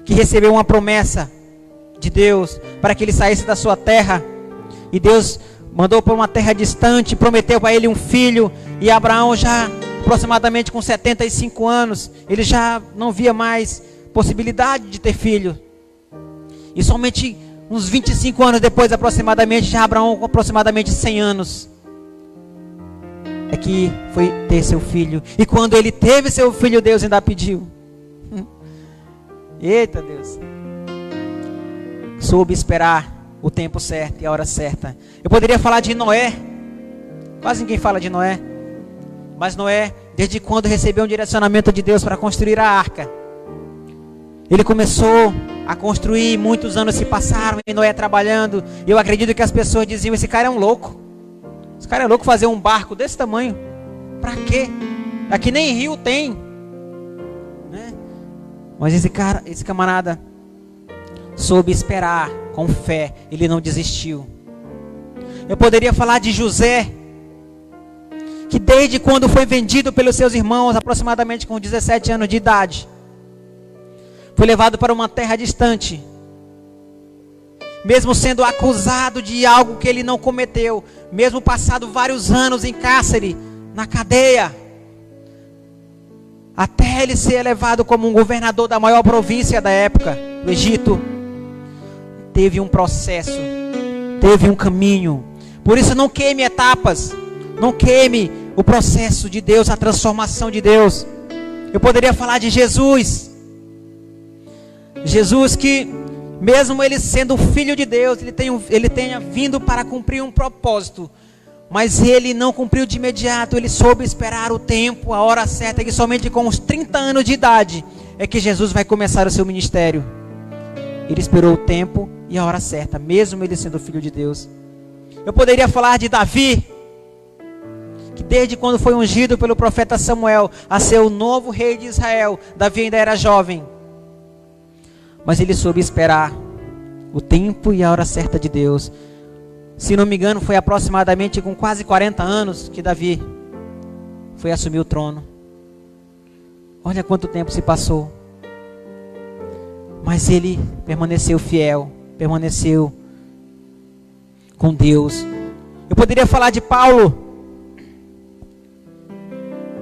que recebeu uma promessa de Deus para que ele saísse da sua terra. E Deus mandou para uma terra distante, prometeu para ele um filho. E Abraão já aproximadamente com 75 anos, ele já não via mais possibilidade de ter filho. E somente uns 25 anos depois, aproximadamente, já Abraão com aproximadamente 100 anos, é que foi ter seu filho. E quando ele teve seu filho, Deus ainda pediu. Eita Deus. Soube esperar o tempo certo e a hora certa. Eu poderia falar de Noé. Quase ninguém fala de Noé. Mas Noé, desde quando recebeu um direcionamento de Deus para construir a arca, ele começou a construir, muitos anos se passaram, e Noé trabalhando. E eu acredito que as pessoas diziam: esse cara é um louco. Esse cara é louco fazer um barco desse tamanho. Pra quê? Aqui nem rio tem, né? Mas esse camarada soube esperar com fé. Ele não desistiu. Eu poderia falar de José, que desde quando foi vendido pelos seus irmãos, aproximadamente com 17 anos de idade, foi levado para uma terra distante, mesmo sendo acusado de algo que ele não cometeu, mesmo passado vários anos em cárcere, na cadeia, até ele ser elevado como um governador da maior província da época, do Egito. Teve um processo, teve um caminho. Por isso não queime etapas, não queime o processo de Deus, a transformação de Deus. Eu poderia falar de Jesus. Jesus que, mesmo ele sendo filho de Deus, ele tenha vindo para cumprir um propósito, mas ele não cumpriu de imediato. Ele soube esperar o tempo, a hora certa, que somente com uns 30 anos de idade é que Jesus vai começar o seu ministério. Ele esperou o tempo e a hora certa, mesmo ele sendo filho de Deus. Eu poderia falar de Davi, que desde quando foi ungido pelo profeta Samuel a ser o novo rei de Israel, Davi ainda era jovem, mas ele soube esperar o tempo e a hora certa de Deus. Se não me engano, foi aproximadamente com quase 40 anos que Davi foi assumir o trono. Olha quanto tempo se passou. Mas ele permaneceu fiel, permaneceu com Deus. Eu poderia falar de Paulo.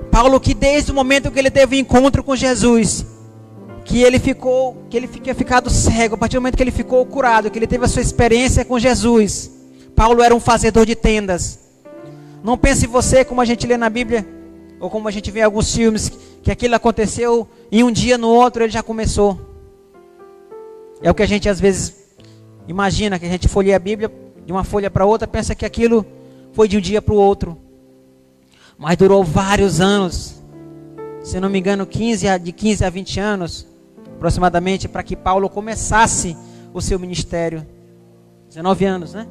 Paulo que desde o momento que ele teve encontro com Jesus, que ele tinha ficado cego, a partir do momento que ele ficou curado, que ele teve a sua experiência com Jesus, Paulo era um fazedor de tendas. Não pense você, como a gente lê na Bíblia, ou como a gente vê em alguns filmes, que aquilo aconteceu e um dia no outro ele já começou. É o que a gente às vezes imagina, que a gente folheia a Bíblia de uma folha para outra, pensa que aquilo foi de um dia para o outro. Mas durou vários anos, se não me engano, de 15 a 20 anos, aproximadamente, para que Paulo começasse o seu ministério. 19 anos, né?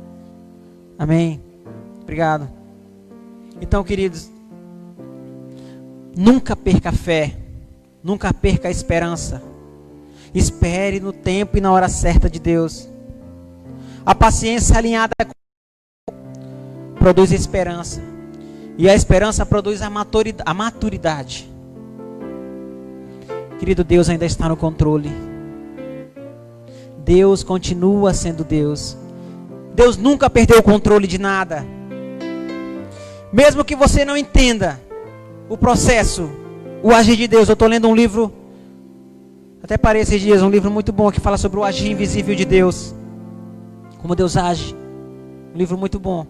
Amém. Obrigado. Então, queridos, nunca perca a fé, nunca perca a esperança. Espere no tempo e na hora certa de Deus. A paciência alinhada produz esperança. E a esperança produz a maturidade. Querido, Deus ainda está no controle. Deus continua sendo Deus. Deus nunca perdeu o controle de nada. Mesmo que você não entenda o processo, o agir de Deus. Eu estou lendo um livro Até parei esses dias um livro muito bom que fala sobre o agir invisível de Deus. Como Deus age. Um livro muito bom.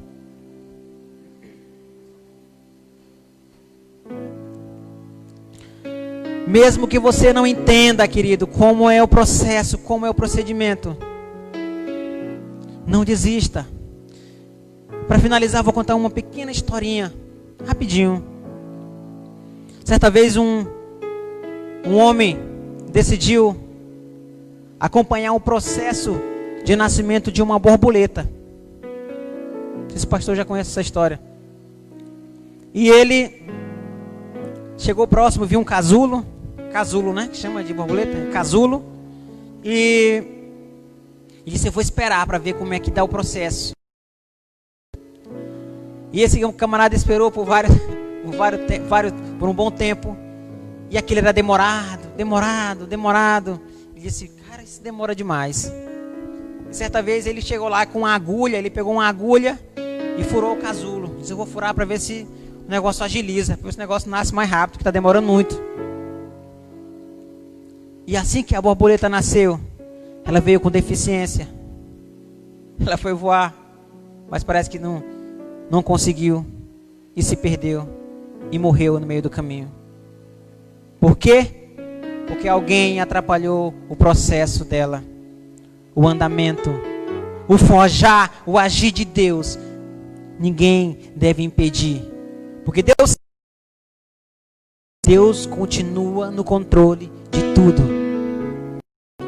Mesmo que você não entenda, querido, como é o processo, como é o procedimento, não desista. Para finalizar, vou contar uma pequena historinha, rapidinho. Certa vez um homem decidiu acompanhar um processo de nascimento de uma borboleta. Esse pastor já conhece essa história. E ele chegou próximo, viu um casulo, né, que chama de borboleta, casulo, e disse: eu vou esperar para ver como é que dá o processo. E esse camarada esperou por um bom tempo, e aquilo era demorado. Ele disse: cara, isso demora demais. E certa vez ele chegou lá com uma agulha, ele pegou uma agulha e furou o casulo. Disse: eu vou furar para ver se o negócio agiliza, para ver se o negócio nasce mais rápido, que está demorando muito. E assim que a borboleta nasceu, ela veio com deficiência. Ela foi voar, mas parece que não conseguiu e se perdeu e morreu no meio do caminho. Por quê? Porque alguém atrapalhou o processo dela, o andamento, o forjar, o agir de Deus. Ninguém deve impedir, porque Deus continua no controle de tudo.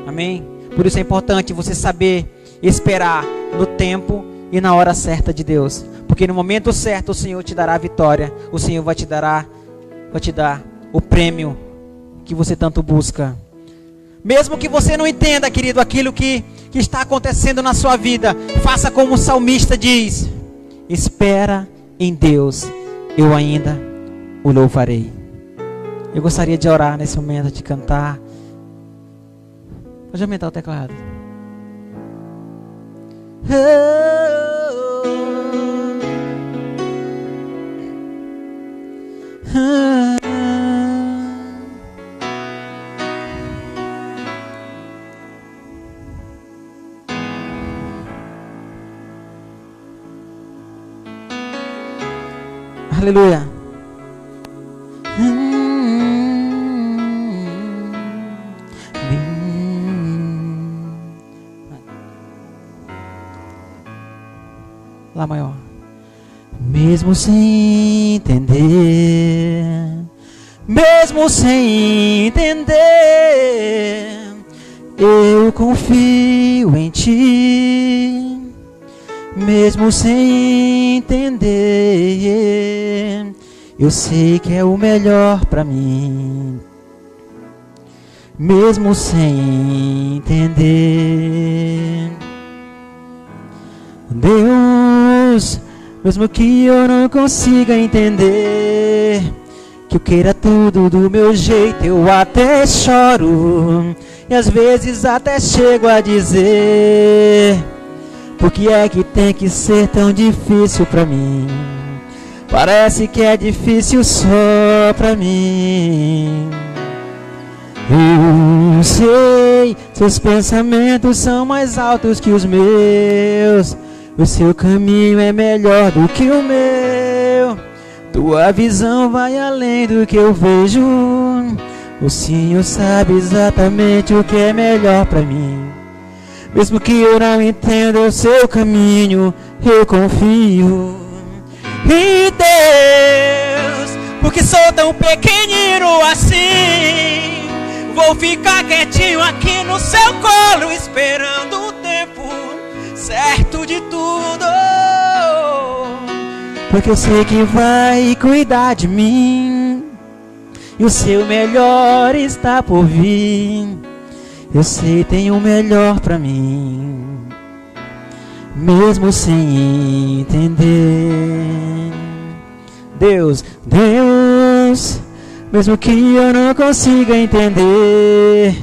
Amém? Por isso é importante você saber esperar no tempo e na hora certa de Deus, porque no momento certo o Senhor te dará a vitória. O Senhor vai te dar o prêmio que você tanto busca. Mesmo que você não entenda, querido, aquilo que está acontecendo na sua vida, faça como o salmista diz: espera em Deus, eu ainda o louvarei. Eu gostaria de orar nesse momento, de cantar. Pode aumentar o teclado. Aleluia. Lá maior. Mesmo sem entender, eu confio em ti. Mesmo sem entender, eu sei que é o melhor para mim. Mesmo sem entender, Deus, mesmo que eu não consiga entender, que eu queira tudo do meu jeito, eu até choro e às vezes até chego a dizer: por que é que tem que ser tão difícil pra mim? Parece que é difícil só pra mim. Eu sei, seus pensamentos são mais altos que os meus. O seu caminho é melhor do que o meu. Tua visão vai além do que eu vejo. O Senhor sabe exatamente o que é melhor pra mim. Mesmo que eu não entenda o seu caminho, eu confio em Deus. Porque sou tão pequenino assim, vou ficar quietinho aqui no seu colo, esperando o tempo certo de tudo. Porque eu sei que vai cuidar de mim, e o seu melhor está por vir. Eu sei, tem o melhor pra mim, mesmo sem entender. Deus, mesmo que eu não consiga entender,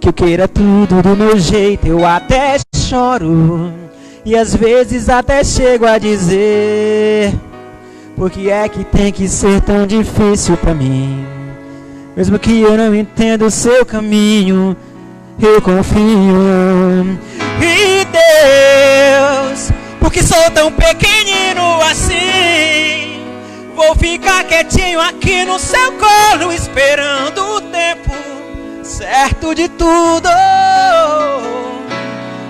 que eu queira tudo do meu jeito, eu até choro e às vezes até chego a dizer: por que é que tem que ser tão difícil pra mim? Mesmo que eu não entenda o seu caminho, eu confio. E Deus, porque sou tão pequenino assim, vou ficar quietinho aqui no seu colo, esperando o tempo certo de tudo.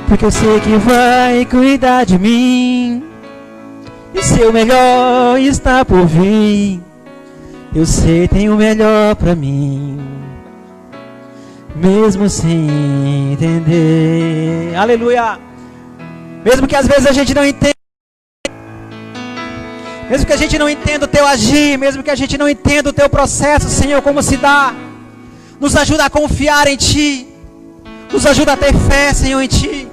Porque eu sei que vai cuidar de mim, e seu melhor está por vir. Eu sei, tem o melhor pra mim, mesmo sem entender. Aleluia. Mesmo que às vezes a gente não entenda, mesmo que a gente não entenda o teu agir, mesmo que a gente não entenda o teu processo, Senhor, como se dá, nos ajuda a confiar em Ti, nos ajuda a ter fé, Senhor, em Ti,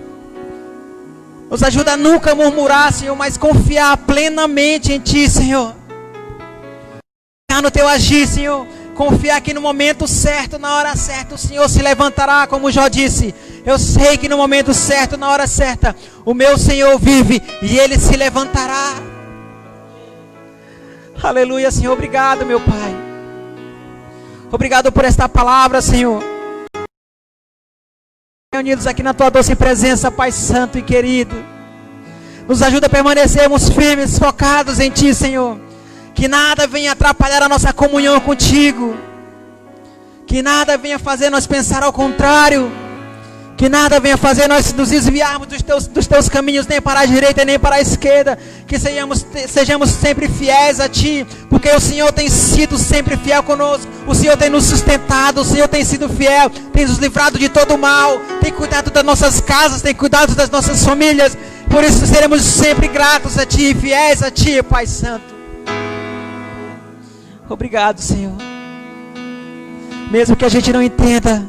nos ajuda a nunca murmurar, Senhor, mas confiar plenamente em Ti, Senhor. Confiar no teu agir, Senhor. Confiar que no momento certo, na hora certa, o Senhor se levantará, como Jó disse. Eu sei que no momento certo, na hora certa, o meu Senhor vive e Ele se levantará. Aleluia, Senhor. Obrigado, meu Pai. Obrigado por esta palavra, Senhor. Reunidos aqui na Tua doce presença, Pai Santo e querido. Nos ajuda a permanecermos firmes, focados em Ti, Senhor. Que nada venha atrapalhar a nossa comunhão contigo. Que nada venha fazer nós pensar ao contrário. Que nada venha fazer nós nos desviarmos dos teus caminhos, nem para a direita nem para a esquerda. Que sejamos sempre fiéis a Ti, porque o Senhor tem sido sempre fiel conosco. O Senhor tem nos sustentado, o Senhor tem sido fiel, tem nos livrado de todo o mal, tem cuidado das nossas casas, tem cuidado das nossas famílias. Por isso seremos sempre gratos a Ti, fiéis a Ti, Pai Santo. Obrigado, Senhor. Mesmo que a gente não entenda,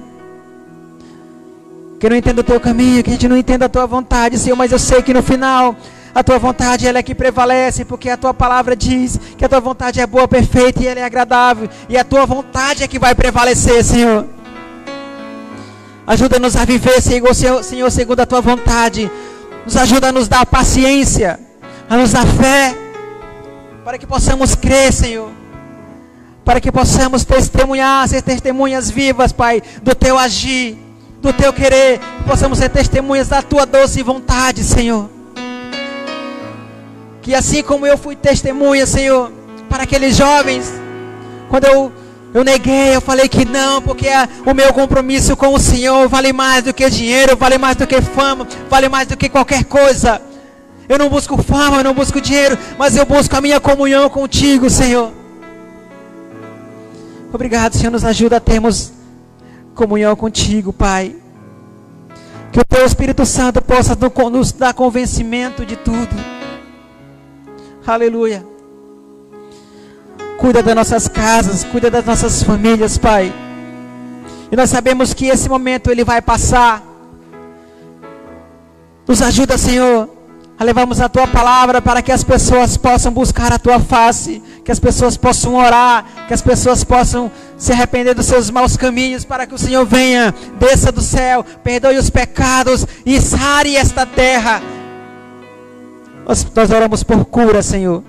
que não entenda o Teu caminho, que a gente não entenda a Tua vontade, Senhor, mas eu sei que no final a Tua vontade ela é que prevalece, porque a Tua palavra diz que a Tua vontade é boa, perfeita e ela é agradável, e a Tua vontade é que vai prevalecer, Senhor. Ajuda-nos a viver, Senhor, segundo a Tua vontade. Nos ajuda a nos dar paciência, a nos dar fé, para que possamos crer, Senhor. Para que possamos testemunhar, ser testemunhas vivas, Pai, do Teu agir, do Teu querer. Que possamos ser testemunhas da Tua doce vontade, Senhor. Que assim como eu fui testemunha, Senhor, para aqueles jovens, quando eu neguei, eu falei que não, porque o meu compromisso com o Senhor vale mais do que dinheiro, vale mais do que fama, vale mais do que qualquer coisa. Eu não busco fama, eu não busco dinheiro, mas eu busco a minha comunhão contigo, Senhor. Obrigado, Senhor, nos ajuda a termos comunhão contigo, Pai. Que o Teu Espírito Santo possa nos dar convencimento de tudo. Aleluia. Cuida das nossas casas, cuida das nossas famílias, Pai. E nós sabemos que esse momento ele vai passar. Nos ajuda, Senhor, a levarmos a Tua palavra para que as pessoas possam buscar a Tua face, que as pessoas possam orar, que as pessoas possam se arrepender dos seus maus caminhos, para que o Senhor venha, desça do céu, perdoe os pecados e sare esta terra. Nós oramos por cura, Senhor.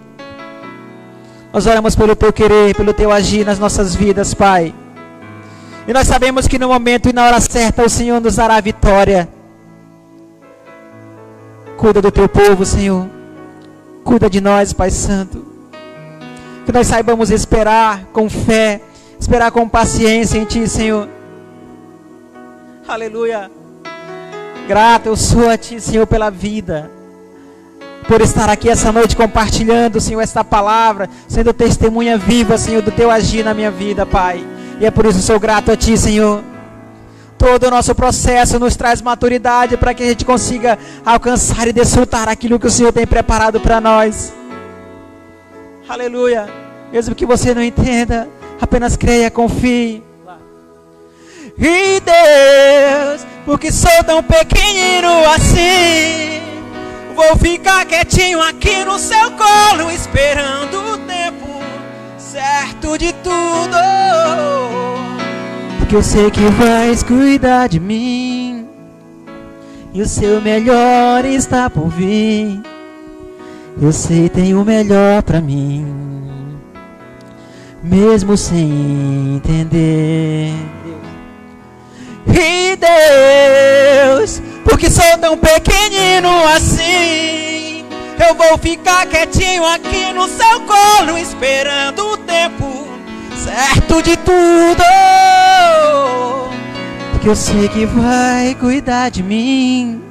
Nós oramos pelo Teu querer, pelo Teu agir nas nossas vidas, Pai. E nós sabemos que no momento e na hora certa o Senhor nos dará a vitória. Cuida do Teu povo, Senhor. Cuida de nós, Pai Santo. Que nós saibamos esperar com fé, esperar com paciência em Ti, Senhor. Aleluia. Grato eu sou a Ti, Senhor, pela vida, por estar aqui essa noite compartilhando, Senhor, esta palavra, sendo testemunha viva, Senhor, do Teu agir na minha vida, Pai. E é por isso que sou grato a Ti, Senhor. Todo o nosso processo nos traz maturidade para que a gente consiga alcançar e desfrutar aquilo que o Senhor tem preparado para nós. Aleluia. Mesmo que você não entenda, apenas creia, confie. E Deus, porque sou tão pequenino assim, vou ficar quietinho aqui no Seu colo, esperando o tempo certo de tudo. Porque eu sei que vais cuidar de mim, e o Seu melhor está por vir. Eu sei, tem o melhor pra mim, mesmo sem entender. E Deus, porque sou tão pequenino assim, eu vou ficar quietinho aqui no seu colo, esperando o tempo certo de tudo, porque eu sei que vai cuidar de mim,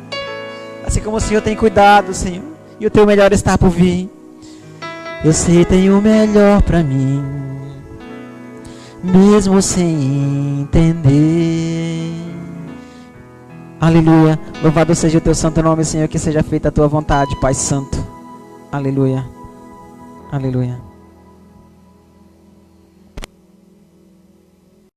assim como o Senhor tem cuidado, Senhor, e o teu melhor está por vir. Eu sei, tem o melhor pra mim, mesmo sem entender. Aleluia. Louvado seja o teu santo nome, Senhor, que seja feita a tua vontade, Pai Santo. Aleluia. Aleluia.